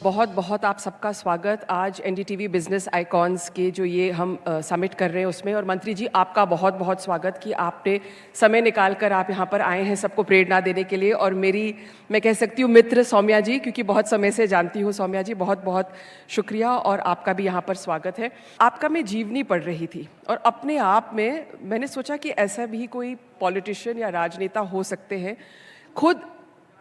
बहुत बहुत आप सबका स्वागत आज एनडीटीवी बिजनेस आइकॉन्स के जो ये हम समिट कर रहे हैं उसमें। और मंत्री जी आपका बहुत बहुत स्वागत कि आपने समय निकाल कर आप यहाँ पर आए हैं सबको प्रेरणा देने के लिए। और मेरी मैं कह सकती हूँ मित्र सौम्या जी, क्योंकि बहुत समय से जानती हूँ सौम्या जी, बहुत बहुत शुक्रिया और आपका भी यहाँ पर स्वागत है। आपका मैं जीवनी पढ़ रही थी और अपने आप में मैंने सोचा कि ऐसा भी कोई पॉलिटिशियन या राजनेता हो सकते हैं, खुद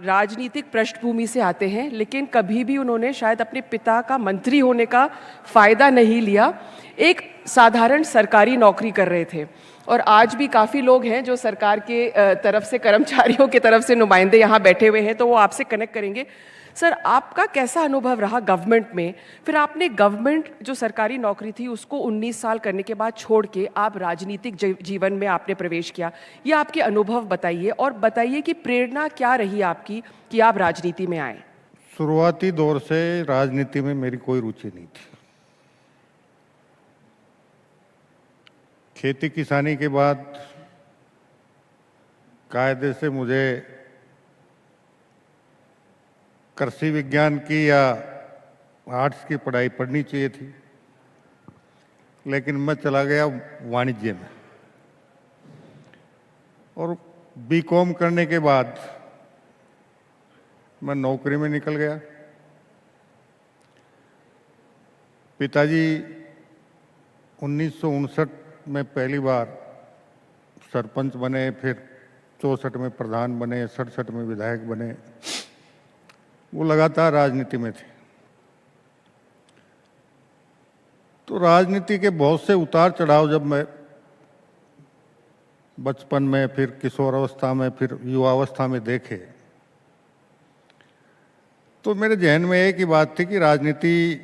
राजनीतिक पृष्ठभूमि से आते हैं लेकिन कभी भी उन्होंने शायद अपने पिता का मंत्री होने का फ़ायदा नहीं लिया, एक साधारण सरकारी नौकरी कर रहे थे। और आज भी काफ़ी लोग हैं जो सरकार के तरफ से, कर्मचारियों के तरफ से नुमाइंदे यहाँ बैठे हुए हैं, तो वो आपसे कनेक्ट करेंगे। सर, आपका कैसा अनुभव रहा गवर्नमेंट में? फिर आपने गवर्नमेंट जो सरकारी नौकरी थी उसको 19 साल करने के बाद छोड़ के आप राजनीतिक जीवन में आपने प्रवेश किया, ये आपके अनुभव बताइए और बताइए कि प्रेरणा क्या रही आपकी कि आप राजनीति में आए। शुरुआती दौर से राजनीति में मेरी कोई रुचि नहीं थी। खेती किसानी के बाद कायदे से मुझे कृषि विज्ञान की या आर्ट्स की पढ़ाई पढ़नी चाहिए थी, लेकिन मैं चला गया वाणिज्य में। और बीकॉम करने के बाद मैं नौकरी में निकल गया। पिताजी 1959 में पहली बार सरपंच बने, फिर 64 में प्रधान बने, 67 में विधायक बने। वो लगातार राजनीति में थे। तो राजनीति के बहुत से उतार चढ़ाव जब मैं बचपन में, फिर किशोर अवस्था में, फिर युवावस्था में देखे, तो मेरे जहन में एक ही बात थी कि राजनीति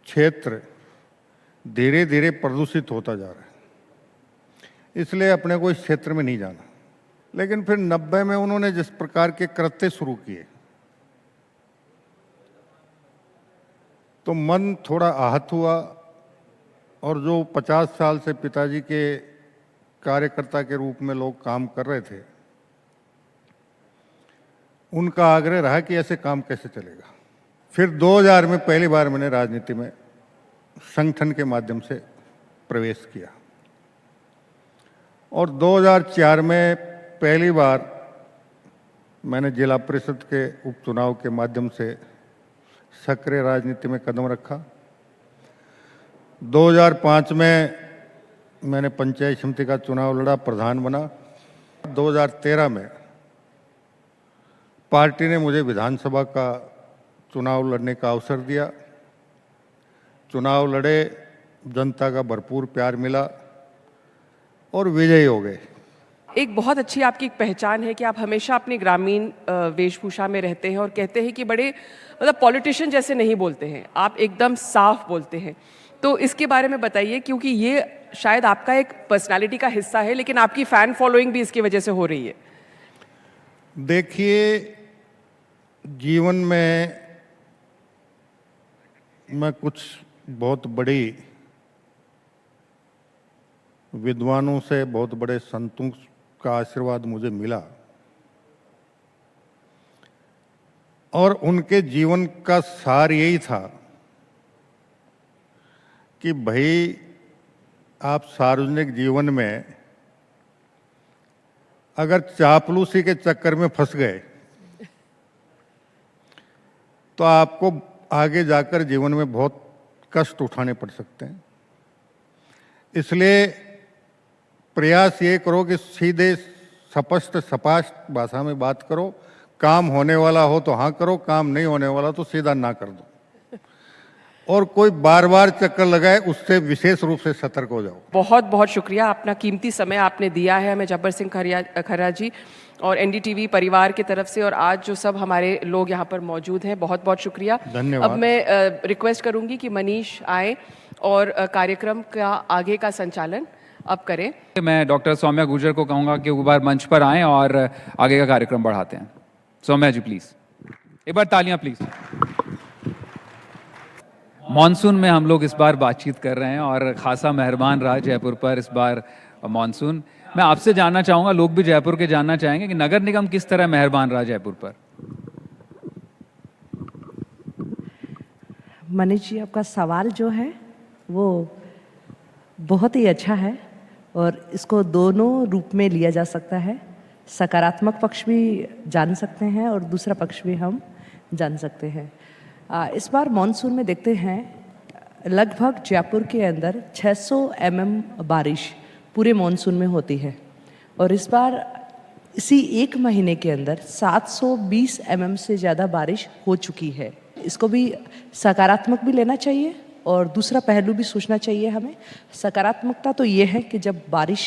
क्षेत्र धीरे धीरे प्रदूषित होता जा रहा है, इसलिए अपने को इस क्षेत्र में नहीं जाना। लेकिन फिर 90 में उन्होंने जिस प्रकार के कृत्य शुरू किए तो मन थोड़ा आहत हुआ। और जो 50 साल से पिताजी के कार्यकर्ता के रूप में लोग काम कर रहे थे, उनका आग्रह रहा कि ऐसे काम कैसे चलेगा। फिर 2000 में पहली बार मैंने राजनीति में संगठन के माध्यम से प्रवेश किया और 2004 में पहली बार मैंने जिला परिषद के उपचुनाव के माध्यम से सक्रिय राजनीति में कदम रखा। 2005 में मैंने पंचायत समिति का चुनाव लड़ा, प्रधान बना। 2013 में पार्टी ने मुझे विधानसभा का चुनाव लड़ने का अवसर दिया। चुनाव लड़े, जनता का भरपूर प्यार मिला और विजयी हो गए। एक बहुत अच्छी आपकी एक पहचान है कि आप हमेशा अपनी ग्रामीण वेशभूषा में रहते हैं और कहते हैं कि बड़े मतलब पॉलिटिशियन जैसे नहीं बोलते हैं, आप एकदम साफ बोलते हैं। तो इसके बारे में बताइए, क्योंकि ये शायद आपका एक पर्सनालिटी का हिस्सा है, लेकिन आपकी फैन फॉलोइंग भी इसकी वजह से हो रही है। देखिए, जीवन में मैं कुछ बहुत बड़ी विद्वानों से, बहुत बड़े संतों का आशीर्वाद मुझे मिला और उनके जीवन का सार यही था कि भाई आप सार्वजनिक जीवन में अगर चापलूसी के चक्कर में फंस गए तो आपको आगे जाकर जीवन में बहुत कष्ट उठाने पड़ सकते हैं। इसलिए प्रयास ये करो कि सीधे स्पष्ट सपाट भाषा में बात करो। काम होने वाला हो तो हाँ करो, काम नहीं होने वाला तो सीधा ना कर दो। और कोई बार बार चक्कर लगाए उससे विशेष रूप से सतर्क हो जाओ। बहुत बहुत शुक्रिया, अपना कीमती समय आपने दिया है हमें, जब्बर सिंह खर्रा जी और एनडीटीवी परिवार की तरफ से, और आज जो सब हमारे लोग यहाँ पर मौजूद हैं, बहुत बहुत शुक्रिया। धन्यवाद। अब मैं रिक्वेस्ट करूंगी कि मनीष आए और कार्यक्रम का आगे का संचालन अब करें। मैं डॉक्टर सौम्या गुर्जर को कहूँगा कि एक बार मंच पर आएं और आगे का कार्यक्रम बढ़ाते हैं। सौम्या जी प्लीज, एक बार तालियां प्लीज। मॉनसून में हम लोग इस बार बातचीत कर रहे हैं और खासा मेहरबान रहा जयपुर पर इस बार मॉनसून। मैं आपसे जानना चाहूँगा, लोग भी जयपुर के जानना चाहेंगे कि नगर निगम किस तरह मेहरबान रहा जयपुर पर। मनीष जी, आपका सवाल जो है वो बहुत ही अच्छा है और इसको दोनों रूप में लिया जा सकता है। सकारात्मक पक्ष भी जान सकते हैं और दूसरा पक्ष भी हम जान सकते हैं। इस बार मॉनसून में देखते हैं लगभग जयपुर के अंदर 600 बारिश पूरे मॉनसून में होती है और इस बार इसी एक महीने के अंदर 720 से ज़्यादा बारिश हो चुकी है। इसको भी सकारात्मक भी लेना चाहिए और दूसरा पहलू भी सोचना चाहिए हमें। सकारात्मकता तो ये है कि जब बारिश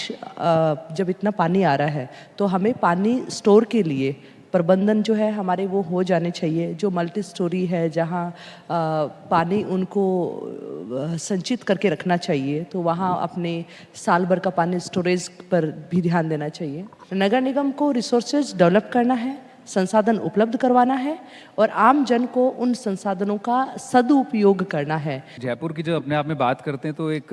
जब इतना पानी आ रहा है तो हमें पानी स्टोर के लिए प्रबंधन जो है हमारे वो हो जाने चाहिए। जो मल्टी स्टोरी है जहाँ पानी उनको संचित करके रखना चाहिए तो वहाँ अपने साल भर का पानी स्टोरेज पर भी ध्यान देना चाहिए। नगर निगम को रिसोर्सेज डेवलप करना है, संसाधन उपलब्ध करवाना है और आम जन को उन संसाधनों का सदुपयोग करना है। जयपुर की जब अपने आप में बात करते हैं तो एक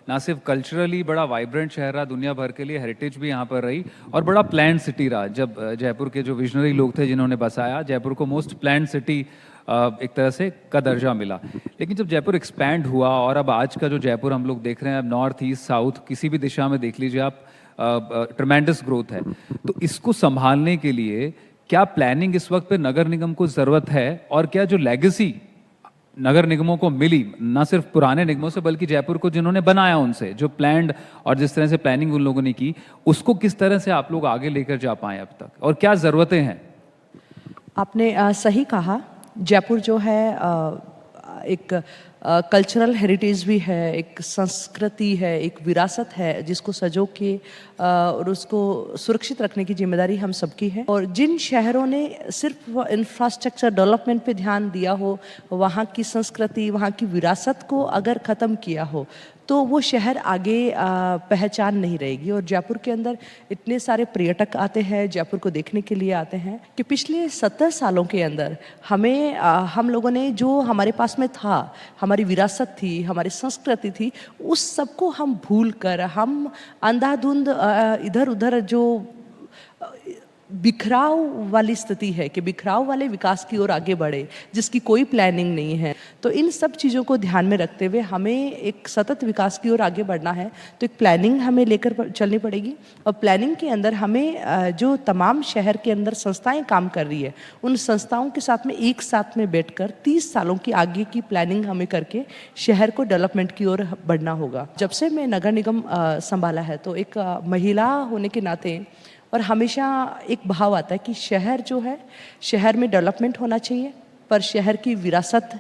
ना सिर्फ कल्चरली बड़ा वाइब्रेंट शहर रहा, दुनिया भर के लिए हेरिटेज भी यहाँ पर रही और बड़ा प्लान्ड सिटी रहा। जब जयपुर के जो विजनरी लोग थे जिन्होंने बसाया, जयपुर को मोस्ट प्लान्ड सिटी एक तरह से का दर्जा मिला। लेकिन जब जयपुर एक्सपैंड हुआ और अब आज का जो जयपुर हम लोग देख रहे हैं, अब नॉर्थ ईस्ट साउथ किसी भी दिशा में देख लीजिए आप, ट्रमेंडस ग्रोथ है। तो इसको संभालने के लिए क्या प्लानिंग इस वक्त पे नगर निगम को ज़रूरत है और क्या जो लेगेसी नगर निगमों को मिली, ना सिर्फ पुराने निगमों से बल्कि जयपुर को जिन्होंने बनाया उनसे, जो प्लान्ड और जिस तरह से प्लानिंग उन लोगों ने की, उसको किस तरह से आप लोग आगे लेकर जा पाए अब तक और क्या ज़रूरतें हैं? आपने सही कहा। जयपुर जो है एक कल्चरल हेरिटेज भी है, एक संस्कृति है, एक विरासत है जिसको सजो के और उसको सुरक्षित रखने की जिम्मेदारी हम सबकी है। और जिन शहरों ने सिर्फ इंफ्रास्ट्रक्चर डेवलपमेंट पे ध्यान दिया हो, वहाँ की संस्कृति, वहाँ की विरासत को अगर ख़त्म किया हो तो वो शहर आगे पहचान नहीं रहेगी। और जयपुर के अंदर इतने सारे पर्यटक आते हैं, जयपुर को देखने के लिए आते हैं कि पिछले 70 सालों के अंदर हमें हम लोगों ने जो हमारे पास में था, हमारी विरासत थी, हमारी संस्कृति थी, उस सबको हम भूल कर हम अंधाधुंध इधर उधर जो बिखराव वाली स्थिति है कि बिखराव वाले विकास की ओर आगे बढ़े, जिसकी कोई प्लानिंग नहीं है। तो इन सब चीज़ों को ध्यान में रखते हुए हमें एक सतत विकास की ओर आगे बढ़ना है तो एक प्लानिंग हमें लेकर चलनी पड़ेगी। और प्लानिंग के अंदर हमें जो तमाम शहर के अंदर संस्थाएं काम कर रही है, उन संस्थाओं के साथ में एक साथ में बैठकर 30 सालों की आगे की प्लानिंग हमें करके शहर को डेवलपमेंट की ओर बढ़ना होगा। जब से मैं नगर निगम संभाला है तो एक महिला होने के नाते और हमेशा एक भाव आता है कि शहर जो है, शहर में डेवलपमेंट होना चाहिए पर शहर की विरासत,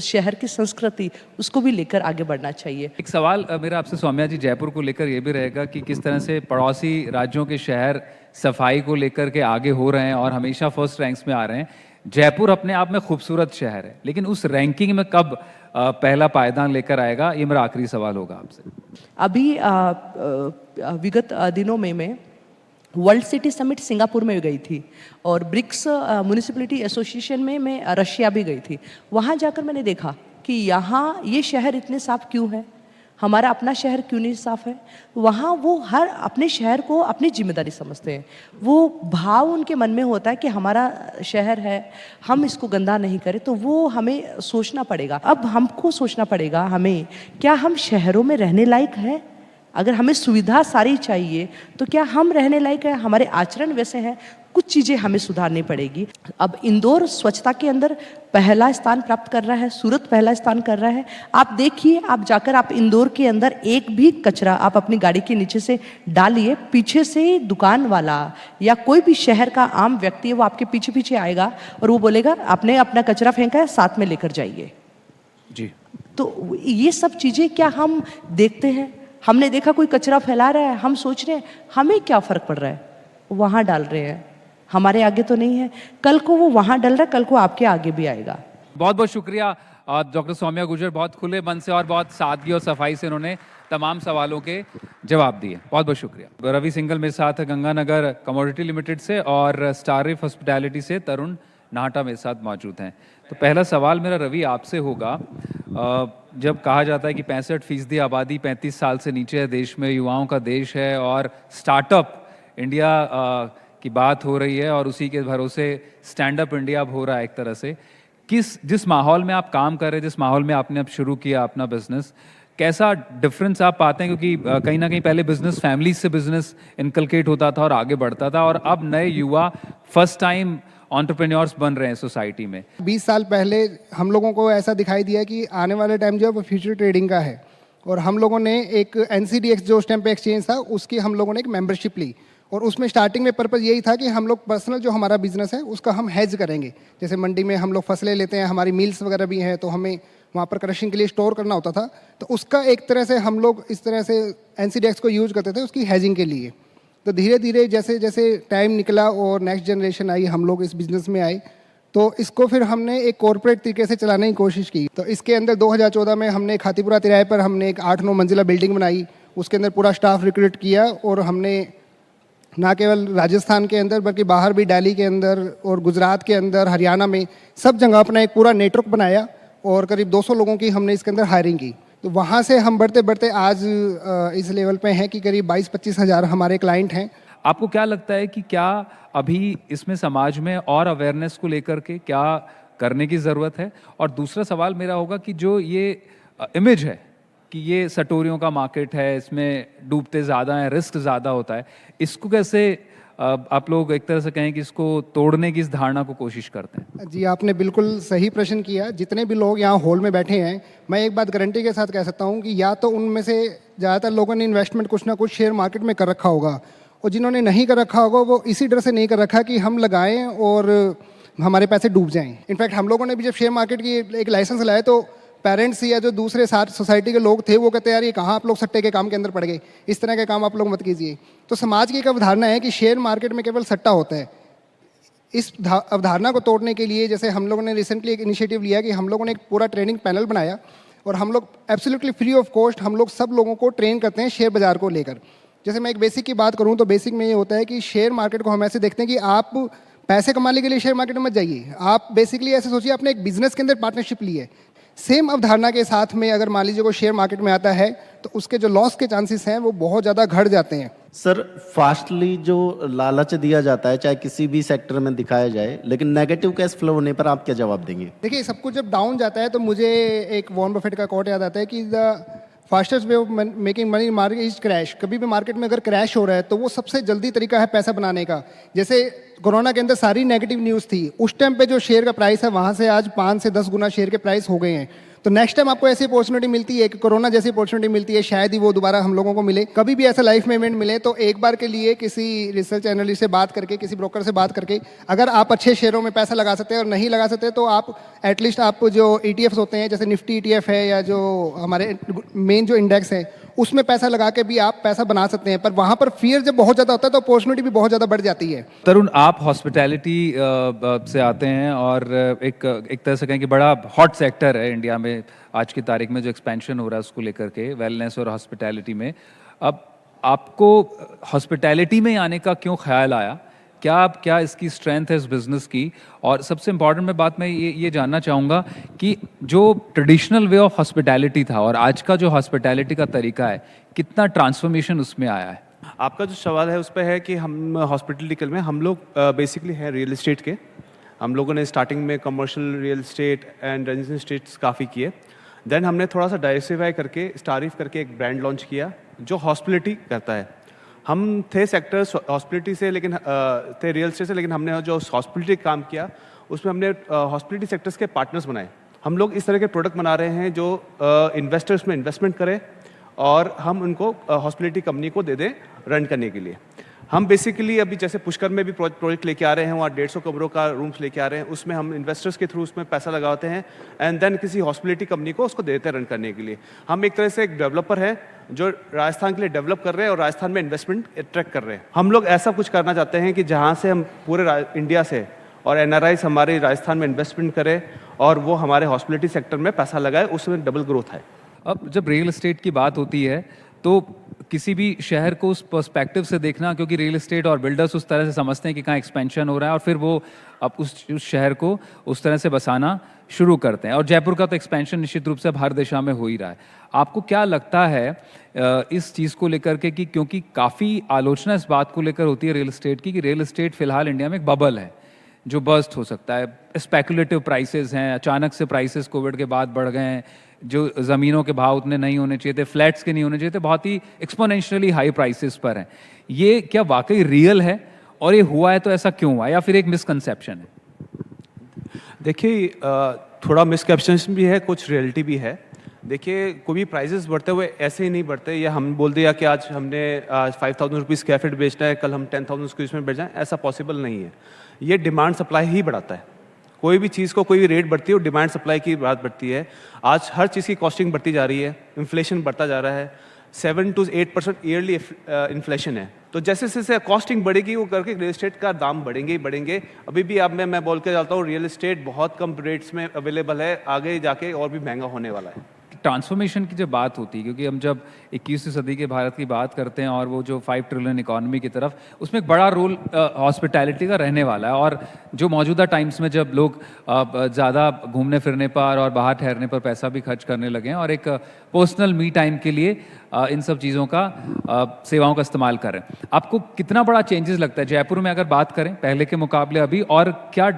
शहर की संस्कृति, उसको भी लेकर आगे बढ़ना चाहिए। एक सवाल मेरा आपसे सौम्या जी जयपुर को लेकर ये भी रहेगा कि किस तरह से पड़ोसी राज्यों के शहर सफाई को लेकर के आगे हो रहे हैं और हमेशा फर्स्ट रैंक्स में आ रहे हैं। जयपुर अपने आप में खूबसूरत शहर है, लेकिन उस रैंकिंग में कब पहला पायदान लेकर आएगा, ये मेरा आखिरी सवाल होगा आपसे। अभी विगत दिनों में मैं वर्ल्ड सिटी समिट सिंगापुर में गई थी और ब्रिक्स म्यूनिसिपैलिटी एसोसिएशन में मैं रशिया भी गई थी। वहाँ जाकर मैंने देखा कि यहाँ ये शहर इतने साफ क्यों है, हमारा अपना शहर क्यों नहीं साफ है। वहाँ वो हर अपने शहर को अपनी जिम्मेदारी समझते हैं। वो भाव उनके मन में होता है कि हमारा शहर है, हम इसको गंदा नहीं करें। तो वो हमें सोचना पड़ेगा, अब हमको सोचना पड़ेगा हमें, क्या हम शहरों में रहने लायक है? अगर हमें सुविधा सारी चाहिए तो क्या हम रहने लायक है? हमारे आचरण वैसे हैं, कुछ चीज़ें हमें सुधारनी पड़ेगी। अब इंदौर स्वच्छता के अंदर पहला स्थान प्राप्त कर रहा है, सूरत पहला स्थान कर रहा है। आप देखिए, आप जाकर आप इंदौर के अंदर एक भी कचरा आप अपनी गाड़ी के नीचे से डालिए, पीछे से दुकान वाला या कोई भी शहर का आम व्यक्ति है वो आपके पीछे पीछे आएगा और वो बोलेगा आपने अपना कचरा फेंका है, साथ में लेकर जाइए। जी, तो ये सब चीज़ें क्या हम देखते हैं? हमने देखा कोई कचरा फैला रहा है, हम सोच रहे हैं हमें क्या फ़र्क पड़ रहा है, वहाँ डाल रहे हैं, हमारे आगे तो नहीं है। कल को वो वहाँ डल रहा है, कल को आपके आगे भी आएगा। बहुत बहुत शुक्रिया डॉक्टर सौम्या गुर्जर, बहुत खुले मन से और बहुत सादगी और सफाई से उन्होंने तमाम सवालों के जवाब दिए। बहुत बहुत शुक्रिया। रवि सिंगल मेरे साथ है गंगानगर कमोडिटी लिमिटेड से और स्टाररिफ हॉस्पिटैलिटी से तरुण नाहटा मेरे साथ मौजूद हैं। तो पहला सवाल मेरा रवि आपसे होगा, जब कहा जाता है कि 65% आबादी 35 साल से नीचे है, देश में युवाओं का देश है और स्टार्टअप इंडिया की बात हो रही है और उसी के भरोसे स्टैंड अप इंडिया हो रहा है एक तरह से, जिस माहौल में आप काम कर रहे, जिस माहौल में आपने अब शुरू किया अपना बिजनेस, कैसा डिफरेंस आप पाते हैं? क्योंकि कहीं ना कहीं पहले बिजनेस फैमिली से बिजनेस इनकलकेट होता था और आगे बढ़ता था, और अब नए युवा फर्स्ट टाइम एंटरप्रेन्योर्स बन रहे हैं सोसाइटी में। 20 साल पहले हम लोगों को ऐसा दिखाई दिया कि आने वाले टाइम जो है वो फ्यूचर ट्रेडिंग का है, और हम लोगों ने एक NCDX जो उस टाइम पे एक्सचेंज था उसकी हम लोगों ने एक मेंबरशिप ली, और उसमें स्टार्टिंग में पर्पज़ यही था कि हम लोग पर्सनल जो हमारा बिजनेस है उसका हम हेज करेंगे। जैसे मंडी में हम लोग फसलें लेते हैं, हमारी मिल्स वगैरह भी हैं, तो हमें वहाँ पर क्रशिंग के लिए स्टोर करना होता था, तो उसका एक तरह से हम लोग इस तरह से NCDX को यूज करते थे उसकी हेजिंग के लिए। तो धीरे धीरे जैसे जैसे टाइम निकला और नेक्स्ट जनरेशन आई, हम लोग इस बिज़नेस में आए, तो इसको फिर हमने एक कॉर्पोरेट तरीके से चलाने की कोशिश की। तो इसके अंदर 2014 में हमने खातीपुरा तिराहे पर हमने एक 8-9 मंजिला बिल्डिंग बनाई, उसके अंदर पूरा स्टाफ रिक्रूट किया, और हमने ना केवल राजस्थान के अंदर बल्कि बाहर भी, दिल्ली के अंदर और गुजरात के अंदर, हरियाणा में, सब जगह अपना एक पूरा नेटवर्क बनाया, और करीब 200 लोगों की हमने इसके अंदर हायरिंग की। तो वहाँ से हम बढ़ते बढ़ते आज इस लेवल पे हैं कि करीब 22-25 हज़ार हमारे क्लाइंट हैं। आपको क्या लगता है कि क्या अभी इसमें समाज में और अवेयरनेस को लेकर के क्या करने की ज़रूरत है? और दूसरा सवाल मेरा होगा कि जो ये इमेज है कि ये सटोरियों का मार्केट है, इसमें डूबते ज़्यादा हैं, रिस्क ज़्यादा होता है, इसको कैसे आप लोग एक तरह से कहें कि इसको तोड़ने की इस धारणा को कोशिश करते हैं? जी, आपने बिल्कुल सही प्रश्न किया। जितने भी लोग यहाँ हॉल में बैठे हैं, मैं एक बात गारंटी के साथ कह सकता हूँ कि या तो उनमें से ज़्यादातर लोगों ने इन्वेस्टमेंट कुछ ना कुछ शेयर मार्केट में कर रखा होगा, और जिन्होंने नहीं कर रखा होगा वो इसी डर से नहीं कर रखा कि हम लगाएं और हमारे पैसे डूब जाएं। इनफैक्ट हम लोगों ने भी जब शेयर मार्केट की एक लाइसेंस लाया, तो पेरेंट्स या जो दूसरे साथ सोसाइटी के लोग थे वो कहते यार ये कहाँ आप लोग सट्टे के काम के अंदर पड़ गए, इस तरह के काम आप लोग मत कीजिए। तो समाज की एक अवधारणा है कि शेयर मार्केट में केवल सट्टा होता है। इस अवधारणा को तोड़ने के लिए जैसे हम लोगों ने रिसेंटली एक इनिशिएटिव लिया कि हम लोगों ने एक पूरा ट्रेनिंग पैनल बनाया, और हम लोग एब्सोल्युटली फ्री ऑफ कॉस्ट हम लोग सब लोगों को ट्रेन करते हैं शेयर बाजार को लेकर। जैसे मैं एक बेसिक की बात करूं तो बेसिक में ये होता है कि शेयर मार्केट को हम ऐसे देखते हैं कि आप पैसे कमाने के लिए शेयर मार्केट में मत जाइए, आप बेसिकली ऐसे सोचिए आपने एक बिजनेस के अंदर पार्टनरशिप ली है। सेम अवधारणा के साथ में अगर मान लीजिए कोई शेयर मार्केट में आता है तो उसके जो लॉस के चांसेस हैं वो बहुत ज़्यादा घट जाते हैं। सर, फास्टली जो लालच दिया जाता है चाहे किसी भी सेक्टर में दिखाया जाए, लेकिन नेगेटिव कैश फ्लो होने पर आप क्या जवाब देंगे? देखिए, सब कुछ जब डाउन जाता है तो मुझे एक वॉरेन बफेट का कोट याद आता है कि the fastest way of making money market is crash. कभी भी मार्केट में अगर क्रैश हो रहा है तो वो सबसे जल्दी तरीका है पैसा बनाने का। जैसे कोरोना के अंदर सारी नेगेटिव न्यूज़ थी, उस टाइम पे जो शेयर का प्राइस है वहाँ से आज 5 से 10 गुना शेयर के प्राइस हो गए हैं। तो नेक्स्ट टाइम आपको ऐसी अपॉर्चुनिटी मिलती है कि कोरोना जैसी अपॉर्चुनिटी मिलती है, शायद ही वो दोबारा हम लोगों को मिले। कभी भी ऐसा लाइफ में इवेंट मिले तो एक बार के लिए किसी रिसर्च एनालिस्ट से बात करके, किसी ब्रोकर से बात करके, अगर आप अच्छे शेयरों में पैसा लगा सकते हैं और नहीं लगा सकते तो आप एटलीस्ट आप जो ETFs होते हैं, जैसे निफ्टी ETF है या जो हमारे मेन जो इंडेक्स है, उसमें पैसा लगा के भी आप पैसा बना सकते हैं। पर वहाँ पर फियर जब बहुत ज़्यादा होता है तो अपॉर्चुनिटी भी बहुत ज़्यादा बढ़ जाती है। तरुण, आप हॉस्पिटैलिटी से आते हैं और एक तरह से कहें कि बड़ा हॉट सेक्टर है इंडिया में आज की तारीख में, जो एक्सपेंशन हो रहा है उसको लेकर के, वेलनेस और हॉस्पिटैलिटी में। अब आपको हॉस्पिटैलिटी में आने का क्यों ख्याल आया? क्या इसकी स्ट्रेंथ है इस बिज़नेस की? और सबसे इम्पॉर्टेंट बात मैं ये जानना चाहूँगा कि जो ट्रेडिशनल वे ऑफ हॉस्पिटैलिटी था और आज का जो हॉस्पिटैलिटी का तरीका है, कितना ट्रांसफॉर्मेशन उसमें आया है? आपका जो सवाल है उस पर है कि हम हॉस्पिटलिटी में हम लोग बेसिकली हैं रियल एस्टेट के। हम लोगों ने स्टार्टिंग में commercial real estate and residential estates काफ़ी किए। देन हमने थोड़ा सा डाइवर्सिफाई करके स्टारिफ करके एक ब्रांड लॉन्च किया जो हॉस्पिटलिटी करता है। हम थे सेक्टर्स हॉस्पिटलिटी से, लेकिन थे रियल एस्टेट से, लेकिन हमने जो हॉस्पिटलिटी काम किया उसमें हमने हॉस्पिटलिटी सेक्टर्स के पार्टनर्स बनाए। हम लोग इस तरह के प्रोडक्ट बना रहे हैं जो इन्वेस्टर्स में इन्वेस्टमेंट करें और हम उनको हॉस्पिटलिटी कंपनी को दे दें रन करने के लिए। हम बेसिकली अभी जैसे पुष्कर में भी प्रोजेक्ट लेके आ रहे हैं, वहाँ 150 कमरों का रूम्स लेके आ रहे हैं, उसमें हम इन्वेस्टर्स के थ्रू उसमें पैसा लगाते हैं एंड देन किसी हॉस्पिटलिटी कंपनी को उसको देते हैं रन करने के लिए। हम एक तरह से एक डेवलपर है जो राजस्थान के लिए डेवलप कर रहे हैं और राजस्थान में इन्वेस्टमेंट अट्रैक्ट कर रहे हैं। हम लोग ऐसा कुछ करना चाहते हैं कि जहाँ से हम पूरे इंडिया से और NRIs हमारे राजस्थान में इन्वेस्टमेंट करें और वो हमारे हॉस्पिटलिटी सेक्टर में पैसा लगाए, उसमें डबल ग्रोथ है। अब जब रियल एस्टेट की बात होती है तो किसी भी शहर को उस पर्सपेक्टिव से देखना, क्योंकि रियल एस्टेट और बिल्डर्स उस तरह से समझते हैं कि कहाँ एक्सपेंशन हो रहा है और फिर वो अब उस शहर को उस तरह से बसाना शुरू करते हैं। और जयपुर का तो एक्सपेंशन निश्चित रूप से अब हर दिशा में हो ही रहा है। आपको क्या लगता है इस चीज़ को लेकर के कि क्योंकि काफ़ी आलोचना इस बात को लेकर होती है रियल एस्टेट की कि रियल एस्टेट फिलहाल इंडिया में एक बबल है जो बर्स्ट हो सकता है। स्पेकुलेटिव प्राइसेस हैं, अचानक से प्राइसेस कोविड के बाद बढ़ गए हैं, जो ज़मीनों के भाव उतने नहीं होने चाहिए थे, फ्लैट्स के नहीं होने चाहिए थे, बहुत ही एक्सपोनेंशियली हाई प्राइसेस पर हैं। ये क्या वाकई रियल है, और ये हुआ है तो ऐसा क्यों हुआ, या फिर एक मिसकंसेप्शन है? देखिए थोड़ा मिसकंसेप्शन भी है, कुछ रियलिटी भी है। देखिए कोई भी प्राइसेस बढ़ते हुए ऐसे ही नहीं बढ़ते, या हम बोल दिया कि आज हमने 5,000 रुपीज़ स्क्वायर फीट बेचना है, कल हम 10,000 स्क्वायर फीट में बेच जाएं, ऐसा पॉसिबल नहीं है। ये डिमांड सप्लाई ही बढ़ाता है। कोई भी चीज़ को कोई भी रेट बढ़ती है, वो डिमांड सप्लाई की बात बढ़ती है। आज हर चीज़ की कॉस्टिंग बढ़ती जा रही है, इन्फ्लेशन बढ़ता जा रहा है, 7 to 8% ईयरली इन्फ्लेशन है। तो जैसे जैसे कॉस्टिंग बढ़ेगी वो करके रियल एस्टेट का दाम बढ़ेंगे ही बढ़ेंगे। अभी भी अब मैं बोल के जाता हूँ, रियल एस्टेट बहुत कम रेट्स में अवेलेबल है, आगे जाके और भी महंगा होने वाला है। ट्रांसफॉर्मेशन की जब बात होती है, क्योंकि हम जब 21वीं सदी के भारत की बात करते हैं और वो जो 5 ट्रिलियन इकोनॉमी की तरफ, उसमें एक बड़ा रोल हॉस्पिटैलिटी का रहने वाला है। और जो मौजूदा टाइम्स में जब लोग ज़्यादा घूमने फिरने पर और बाहर ठहरने पर पैसा भी खर्च करने लगे हैं, और एक पर्सनल मी टाइम के लिए इन सब चीज़ों का सेवाओं का इस्तेमाल करें, आपको कितना बड़ा चेंजेस लगता है जयपुर में अगर बात करें पहले के मुकाबले अभी, और क्या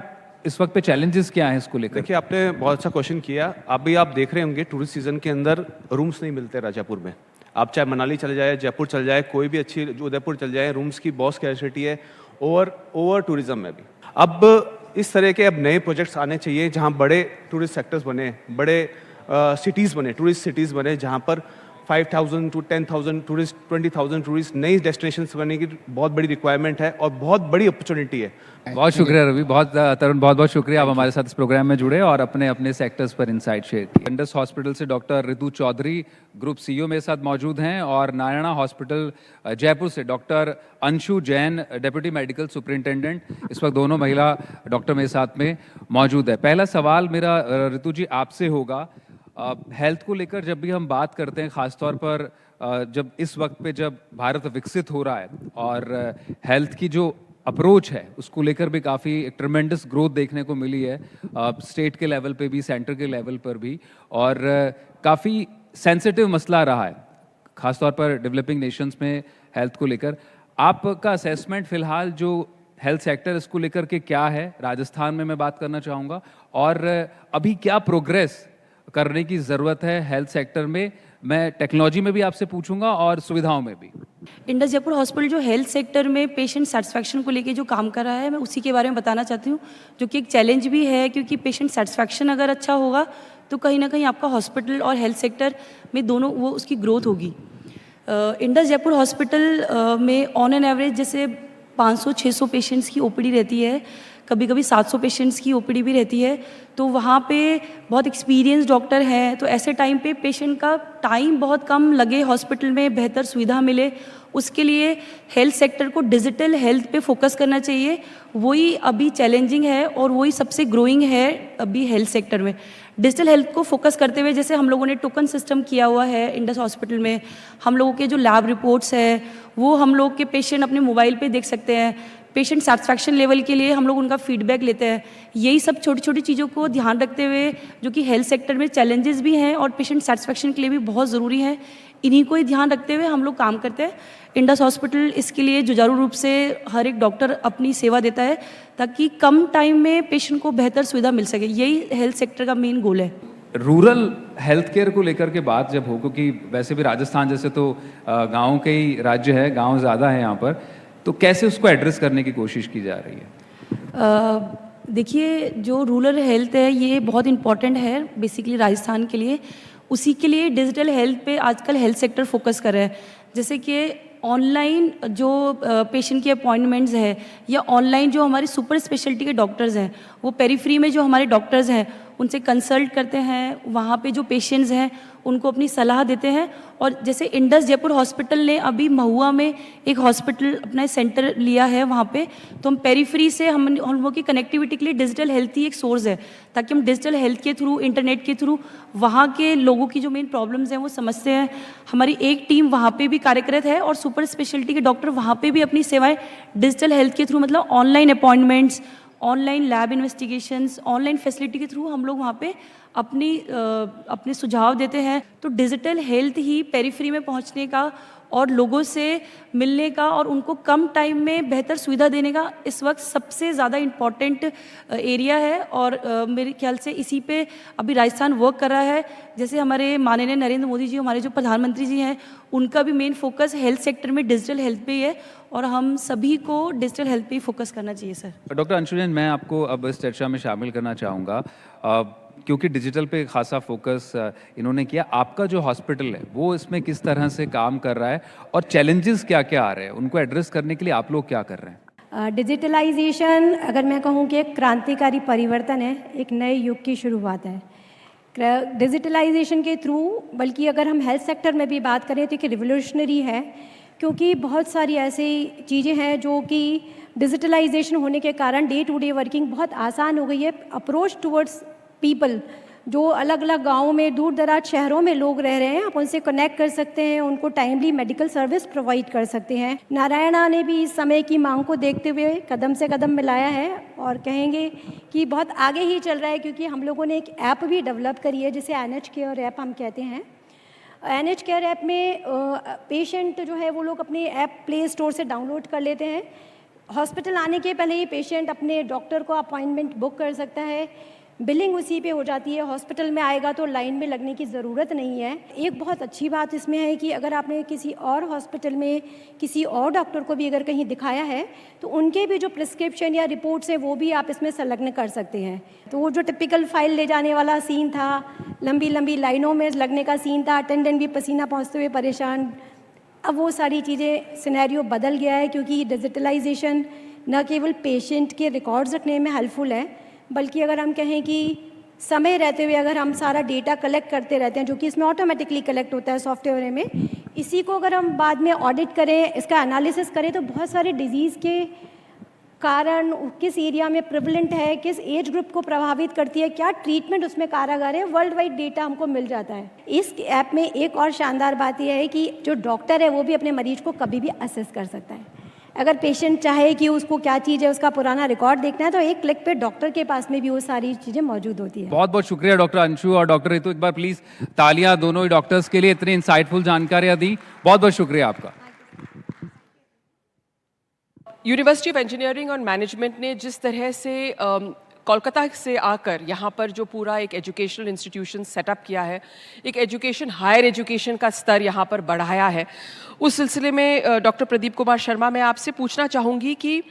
इस वक्त पे चैलेंजेस क्या हैं इसको लेकर? देखिए आपने बहुत अच्छा क्वेश्चन किया। अभी आप देख रहे होंगे टूरिस्ट सीजन के अंदर रूम्स नहीं मिलते राजापुर में। आप चाहे मनाली चले जाए, जयपुर चले जाए, कोई भी अच्छी उदयपुर चले जाए, रूम्स की बहुत स्कैर्सिटी है, ओवर टूरिज्म में भी। अब इस तरह के अब नए प्रोजेक्ट्स आने चाहिए जहाँ बड़े टूरिस्ट सेक्टर्स बने, बड़े सिटीज़ बने, टूरिस्ट सिटीज़ बने, जहाँ पर 5,000 to 10,000 टूरिस्ट, 20,000 टूरिस्ट, नई डेस्टिनेशंस बनने की बहुत बड़ी रिक्वायरमेंट है और बहुत बड़ी अपॉर्चुनिटी है। बहुत शुक्रिया रवि, बहुत तरुण, बहुत बहुत शुक्रिया आप हमारे साथ इस प्रोग्राम में जुड़े और अपने अपने सेक्टर्स पर इनसाइट शेयर किए। इंडस हॉस्पिटल से डॉक्टर ऋतु चौधरी ग्रुप सीईओ मेरे साथ मौजूद हैं, और नारायणा हॉस्पिटल जयपुर से doctor Anshu Jain deputy medical superintendent, इस वक्त दोनों महिला डॉक्टर मेरे साथ में मौजूद है। पहला सवाल मेरा ऋतु जी आपसे होगा, हेल्थ को लेकर जब भी हम बात करते हैं, ख़ासतौर पर जब इस वक्त पे जब भारत विकसित हो रहा है और हेल्थ की जो अप्रोच है उसको लेकर भी काफ़ी ट्रमेंडस ग्रोथ देखने को मिली है, स्टेट के लेवल पे भी, सेंटर के लेवल पर भी, और काफ़ी सेंसिटिव मसला रहा है ख़ासतौर पर डेवलपिंग नेशंस में हेल्थ को लेकर। आपका असेसमेंट फ़िलहाल जो हेल्थ सेक्टर इसको लेकर के क्या है, राजस्थान में मैं बात करना चाहूँगा, और अभी क्या प्रोग्रेस करने की ज़रूरत है हेल्थ सेक्टर में? मैं टेक्नोलॉजी में भी आपसे पूछूंगा और सुविधाओं में भी। इंडस जयपुर हॉस्पिटल जो हेल्थ सेक्टर में पेशेंट सेटिस्फैक्शन को लेके जो काम कर रहा है, मैं उसी के बारे में बताना चाहती हूँ, जो कि एक चैलेंज भी है, क्योंकि पेशेंट सेटिस्फैक्शन अगर अच्छा होगा तो कहीं ना कहीं आपका हॉस्पिटल और हेल्थ सेक्टर में दोनों वो उसकी ग्रोथ होगी। इंडस जयपुर हॉस्पिटल में ऑन एन एवरेज जैसे 500-600 पेशेंट्स की ओपीडी रहती है, कभी कभी 700 पेशेंट्स की ओपीडी भी रहती है। तो वहाँ पे बहुत एक्सपीरियंस डॉक्टर हैं, तो ऐसे टाइम पे पेशेंट का टाइम बहुत कम लगे, हॉस्पिटल में बेहतर सुविधा मिले, उसके लिए हेल्थ सेक्टर को डिजिटल हेल्थ पे फोकस करना चाहिए। वही अभी चैलेंजिंग है और वही सबसे ग्रोइंग है अभी हेल्थ सेक्टर में। डिजिटल हेल्थ को फोकस करते हुए जैसे हम लोगों ने टोकन सिस्टम किया हुआ है इंडस हॉस्पिटल में, हम लोगों के जो लैब रिपोर्ट्स है वो हम लोग के पेशेंट अपने मोबाइल पे देख सकते हैं। पेशेंट सेटिस्फैक्शन लेवल के लिए हम लोग उनका फीडबैक लेते हैं। यही सब छोटी छोटी चीज़ों को ध्यान रखते हुए, जो कि हेल्थ सेक्टर में चैलेंजेस भी हैं और पेशेंट सेटिस्फैक्शन के लिए भी बहुत ज़रूरी है, इन्हीं को ही ध्यान रखते हुए हम लोग काम करते हैं। इंडस हॉस्पिटल इसके लिए जुझारू रूप से हर एक डॉक्टर अपनी सेवा देता है ताकि कम टाइम में पेशेंट को बेहतर सुविधा मिल सके। यही हेल्थ सेक्टर का मेन गोल है। रूरल हेल्थ केयर को लेकर के बात जब हो, क्योंकि वैसे भी राजस्थान जैसे तो गाँव के ही राज्य है, गाँव ज़्यादा है यहाँ पर, तो कैसे उसको एड्रेस करने की कोशिश की जा रही है? देखिए, जो रूरल हेल्थ है ये बहुत इंपॉर्टेंट है बेसिकली राजस्थान के लिए। उसी के लिए डिजिटल हेल्थ पे आजकल हेल्थ सेक्टर फोकस कर रहा है। जैसे कि ऑनलाइन जो पेशेंट की अपॉइंटमेंट्स है, या ऑनलाइन जो हमारे सुपर स्पेशलिटी के डॉक्टर्स हैं, वो पेरीफ्री में जो हमारे डॉक्टर्स हैं उनसे कंसल्ट करते हैं, वहाँ पे जो पेशेंट्स हैं उनको अपनी सलाह देते हैं। और जैसे इंडस जयपुर हॉस्पिटल ने अभी महुआ में एक हॉस्पिटल अपना सेंटर लिया है, वहाँ पे तो हम पेरीफ्री से हम लोगों की कनेक्टिविटी के लिए डिजिटल हेल्थ ही एक सोर्स है, ताकि हम डिजिटल हेल्थ के थ्रू, इंटरनेट के थ्रू वहाँ के लोगों की जो मेन प्रॉब्लम्स हैं वो समझते हैं। हमारी एक टीम वहाँ पे भी कार्यरत है और सुपर स्पेशलिटी के डॉक्टर वहाँ पे भी अपनी सेवाएं डिजिटल हेल्थ के थ्रू, मतलब online appointments, online lab investigations, online facility के थ्रू हम लोग वहाँ पे अपने सुझाव देते हैं। तो डिजिटल हेल्थ ही पेरिफेरी में पहुंचने का और लोगों से मिलने का और उनको कम टाइम में बेहतर सुविधा देने का इस वक्त सबसे ज़्यादा इम्पॉर्टेंट एरिया है। और मेरे ख्याल से इसी पे अभी राजस्थान वर्क कर रहा है। जैसे हमारे माननीय नरेंद्र मोदी जी, हमारे जो प्रधानमंत्री जी हैं, उनका भी मेन फोकस हेल्थ सेक्टर में डिजिटल हेल्थ पे ही है और हम सभी को डिजिटल हेल्थ पे ही फोकस करना चाहिए सर। डॉक्टर अंशुलन, मैं आपको अब इस चर्चा में शामिल करना चाहूँगा क्योंकि डिजिटल पे खासा फोकस इन्होंने किया। आपका जो हॉस्पिटल है वो इसमें किस तरह से काम कर रहा है और चैलेंजेस क्या क्या आ रहे हैं, उनको एड्रेस करने के लिए आप लोग क्या कर रहे हैं? डिजिटलाइजेशन अगर मैं कहूँ कि एक क्रांतिकारी परिवर्तन है, एक नए युग की शुरुआत है डिजिटलाइजेशन के थ्रू। बल्कि अगर हम हेल्थ सेक्टर में भी बात करें तो एक रिवोल्यूशनरी है, क्योंकि बहुत सारी ऐसी चीज़ें हैं जो कि डिजिटलाइजेशन होने के कारण डे टू डे वर्किंग बहुत आसान हो गई है। अप्रोच टुवर्ड्स पीपल, जो अलग अलग गाँवों में, दूर दराज शहरों में लोग रह रहे हैं, आप उनसे कनेक्ट कर सकते हैं, उनको टाइमली मेडिकल सर्विस प्रोवाइड कर सकते हैं। नारायणा ने भी इस समय की मांग को देखते हुए कदम से कदम मिलाया है और कहेंगे कि बहुत आगे ही चल रहा है, क्योंकि हम लोगों ने एक ऐप भी डेवलप करी है जिसे NH केयर ऐप हम कहते हैं। NH केयर ऐप में पेशेंट जो है वो लोग अपने ऐप प्ले स्टोर से डाउनलोड कर लेते हैं। हॉस्पिटल आने के पहले ही पेशेंट अपने डॉक्टर को अपॉइंटमेंट बुक कर सकता है, बिलिंग उसी पे हो जाती है। हॉस्पिटल में आएगा तो लाइन में लगने की ज़रूरत नहीं है। एक बहुत अच्छी बात इसमें है कि अगर आपने किसी और हॉस्पिटल में किसी और डॉक्टर को भी अगर कहीं दिखाया है तो उनके भी जो प्रिस्क्रिप्शन या रिपोर्ट्स हैं वो भी आप इसमें संलग्न कर सकते हैं। तो वो जो टिपिकल फाइल ले जाने वाला सीन था, लंबी लंबी लाइनों में लगने का सीन था, अटेंडेंट भी पसीना पहुँचते हुए परेशान, अब वो सारी चीज़ें सिनेरियो बदल गया है, क्योंकि डिजिटलाइजेशन न केवल पेशेंट के रिकॉर्ड्स रखने में हेल्पफुल है, बल्कि अगर हम कहें कि समय रहते हुए अगर हम सारा डेटा कलेक्ट करते रहते हैं, जो कि इसमें ऑटोमेटिकली कलेक्ट होता है सॉफ्टवेयर में, इसी को अगर हम बाद में ऑडिट करें, इसका एनालिसिस करें, तो बहुत सारे डिजीज़ के कारण किस एरिया में प्रिवलेंट है, किस एज ग्रुप को प्रभावित करती है, क्या ट्रीटमेंट उसमें कारगर है, वर्ल्ड वाइड डेटा हमको मिल जाता है। इस ऐप में एक और शानदार बात यह है कि जो डॉक्टर है वो भी अपने मरीज को कभी भी असेस कर सकता है। अगर पेशेंट चाहे कि उसको क्या चीज़ है, उसका पुराना रिकॉर्ड देखना है, तो एक क्लिक पे डॉक्टर के पास में भी वो सारी चीज़ें मौजूद होती है। बहुत बहुत शुक्रिया डॉक्टर अंशु और डॉक्टर रितु। एक बार प्लीज तालियां दोनों ही डॉक्टर्स के लिए, इतनी इंसाइटफुल जानकारियां दी। बहुत बहुत शुक्रिया आपका। यूनिवर्सिटी ऑफ इंजीनियरिंग और मैनेजमेंट ने जिस तरह से कोलकाता से आकर यहाँ पर जो पूरा एक एजुकेशनल इंस्टीट्यूशन सेटअप किया है, एक एजुकेशन, हायर एजुकेशन का स्तर यहाँ पर बढ़ाया है, उस सिलसिले में डॉक्टर प्रदीप कुमार शर्मा, मैं आपसे पूछना चाहूँगी कि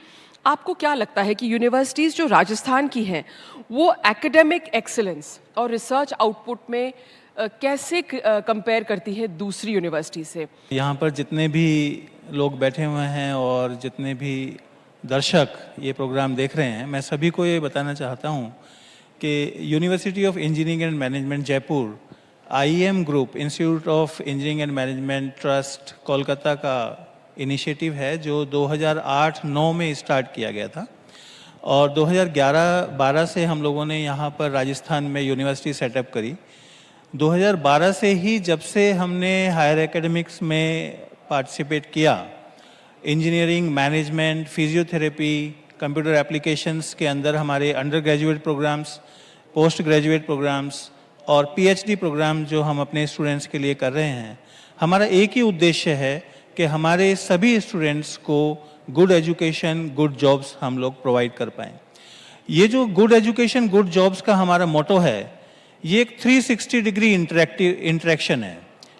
आपको क्या लगता है कि यूनिवर्सिटीज़ जो राजस्थान की हैं वो एकेडमिक एक्सीलेंस और रिसर्च आउटपुट में कैसे कंपेयर करती है दूसरी यूनिवर्सिटी से? यहाँ पर जितने भी लोग बैठे हुए हैं और जितने भी दर्शक ये प्रोग्राम देख रहे हैं, मैं सभी को ये बताना चाहता हूँ कि university of engineering and management Jaipur, IEM group, institute of engineering and management trust Kolkata का इनिशिएटिव है, जो 2008-9 में स्टार्ट किया गया था और 2011-12 से हम लोगों ने यहाँ पर राजस्थान में यूनिवर्सिटी सेटअप करी। 2012 से ही जब से हमने हायर एकेडमिक्स में पार्टिसिपेट किया, engineering, management, physiotherapy, computer applications के अंदर हमारे undergraduate programmes, postgraduate programmes और PhD प्रोग्राम जो हम अपने स्टूडेंट्स के लिए कर रहे हैं, हमारा एक ही उद्देश्य है कि हमारे सभी स्टूडेंट्स को गुड एजुकेशन, गुड जॉब्स हम लोग प्रोवाइड कर पाएँ। ये जो गुड एजुकेशन, गुड जॉब्स का हमारा मोटो है, ये एक 360 डिग्री इंटरेक्शन है।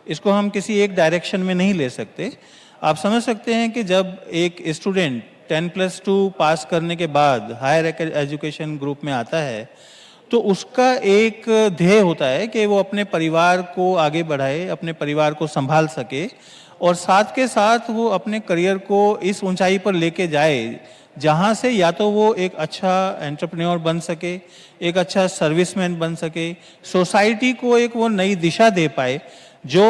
इसको हम किसी एक डायरेक्शन में नहीं ले सकते। आप समझ सकते हैं कि जब एक स्टूडेंट 10+2 पास करने के बाद हायर एजुकेशन ग्रुप में आता है तो उसका एक ध्येय होता है कि वो अपने परिवार को आगे बढ़ाए, अपने परिवार को संभाल सके और साथ के साथ वो अपने करियर को इस ऊंचाई पर लेके जाए जहाँ से या तो वो एक अच्छा एंटरप्रेन्योर बन सके, एक अच्छा सर्विसमैन बन सके, सोसाइटी को एक वो नई दिशा दे पाए जो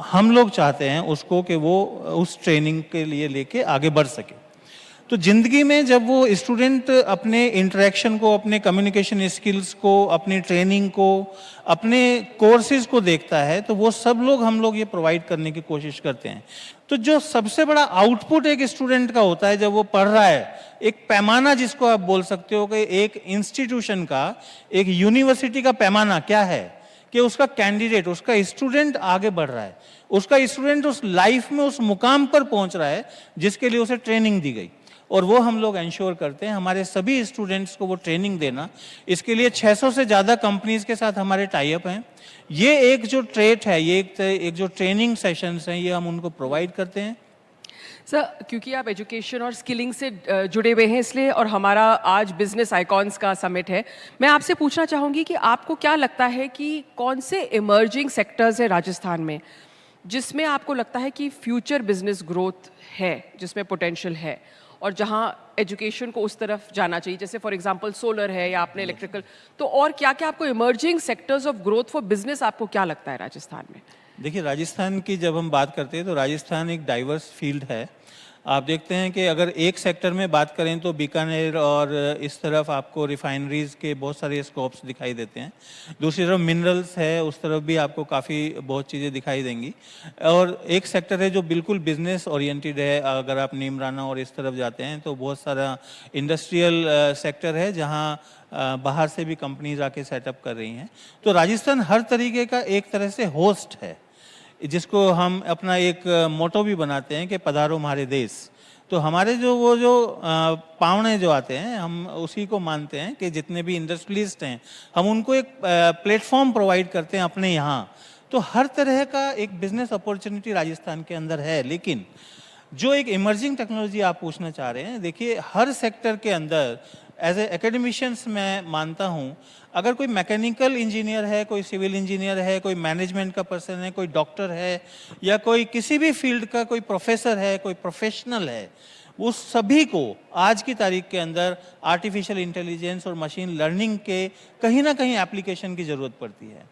हम लोग चाहते हैं उसको, कि वो उस ट्रेनिंग के लिए लेके आगे बढ़ सके। तो ज़िंदगी में जब वो स्टूडेंट अपने इंटरेक्शन को, अपने कम्युनिकेशन स्किल्स को, अपनी ट्रेनिंग को, अपने कोर्सेज को देखता है तो वो सब लोग हम लोग ये प्रोवाइड करने की कोशिश करते हैं। तो जो सबसे बड़ा आउटपुट एक स्टूडेंट का होता है जब वो पढ़ रहा है, एक पैमाना जिसको आप बोल सकते हो कि एक इंस्टीट्यूशन का, एक यूनिवर्सिटी का पैमाना क्या है कि उसका कैंडिडेट, उसका स्टूडेंट आगे बढ़ रहा है, उसका स्टूडेंट उस लाइफ में उस मुकाम पर पहुंच रहा है जिसके लिए उसे ट्रेनिंग दी गई, और वो हम लोग इंश्योर करते हैं हमारे सभी स्टूडेंट्स को वो ट्रेनिंग देना। इसके लिए 600 से ज़्यादा कंपनीज के साथ हमारे टाई अप हैं। ये एक जो ट्रेट है, ये एक जो ट्रेनिंग सेशंस हैं, ये हम उनको प्रोवाइड करते हैं। सर, क्योंकि आप एजुकेशन और स्किलिंग से जुड़े हुए हैं इसलिए, और हमारा आज बिजनेस आइकॉन्स का समिट है, मैं आपसे पूछना चाहूँगी कि आपको क्या लगता है कि कौन से इमर्जिंग सेक्टर्स हैं राजस्थान में जिसमें आपको लगता है कि फ्यूचर बिजनेस ग्रोथ है, जिसमें पोटेंशियल है, और जहाँ एजुकेशन को उस तरफ जाना चाहिए, जैसे फॉर एग्जांपल सोलर है या आपने इलेक्ट्रिकल, तो और क्या क्या आपको emerging sectors of growth for business आपको क्या लगता है राजस्थान में? देखिए, राजस्थान की जब हम बात करते हैं तो राजस्थान एक डाइवर्स फील्ड है। आप देखते हैं कि अगर एक सेक्टर में बात करें तो बीकानेर और इस तरफ आपको रिफाइनरीज के बहुत सारे स्कोप्स दिखाई देते हैं। दूसरी तरफ मिनरल्स है, उस तरफ भी आपको काफ़ी बहुत चीज़ें दिखाई देंगी। और एक सेक्टर है जो बिल्कुल बिजनेस ओरिएंटेड है, अगर आप नीमराना और इस तरफ जाते हैं तो बहुत सारा इंडस्ट्रियल सेक्टर है जहाँ बाहर से भी कंपनीज आके सेटअप कर रही हैं। तो राजस्थान हर तरीके का एक तरह से होस्ट है, जिसको हम अपना एक मोटो भी बनाते हैं कि पधारो हमारे देश। तो हमारे जो पावने जो आते हैं, हम उसी को मानते हैं कि जितने भी इंडस्ट्रियलिस्ट हैं, हम उनको एक प्लेटफॉर्म प्रोवाइड करते हैं अपने यहाँ। तो हर तरह का एक बिजनेस अपॉर्चुनिटी राजस्थान के अंदर है। लेकिन जो एक इमर्जिंग टेक्नोलॉजी आप पूछना चाह रहे हैं, देखिए हर सेक्टर के अंदर एज ए एकेडमिशियंस मैं मानता हूँ, अगर कोई मैकेनिकल इंजीनियर है, कोई सिविल इंजीनियर है, कोई मैनेजमेंट का पर्सन है, कोई डॉक्टर है, या कोई किसी भी फील्ड का कोई प्रोफेसर है, कोई प्रोफेशनल है, उस सभी को आज की तारीख के अंदर आर्टिफिशियल इंटेलिजेंस और मशीन लर्निंग के कहीं ना कहीं एप्लीकेशन की ज़रूरत पड़ती है।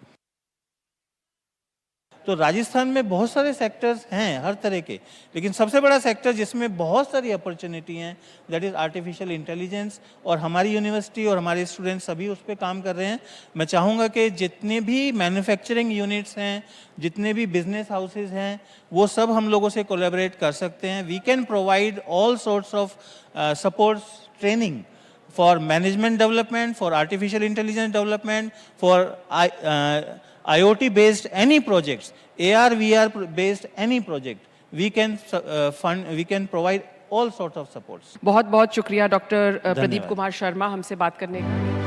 तो राजस्थान में बहुत सारे सेक्टर्स हैं हर तरह के, लेकिन सबसे बड़ा सेक्टर जिसमें बहुत सारी अपॉर्चुनिटी हैं दैट इज़ आर्टिफिशियल इंटेलिजेंस, और हमारी यूनिवर्सिटी और हमारे स्टूडेंट्स सभी उस पर काम कर रहे हैं। मैं चाहूँगा कि जितने भी मैन्युफैक्चरिंग यूनिट्स हैं, जितने भी बिजनेस हाउसेज हैं, वो सब हम लोगों से कोलैबोरेट कर सकते हैं। We can provide all sorts of support training for management development, for artificial intelligence development, for IoT based any projects, AR, VR based any project, we can we can provide all sorts of supports. बहुत बहुत शुक्रिया doctor Pradeep Kumar Sharma हमसे बात करने का।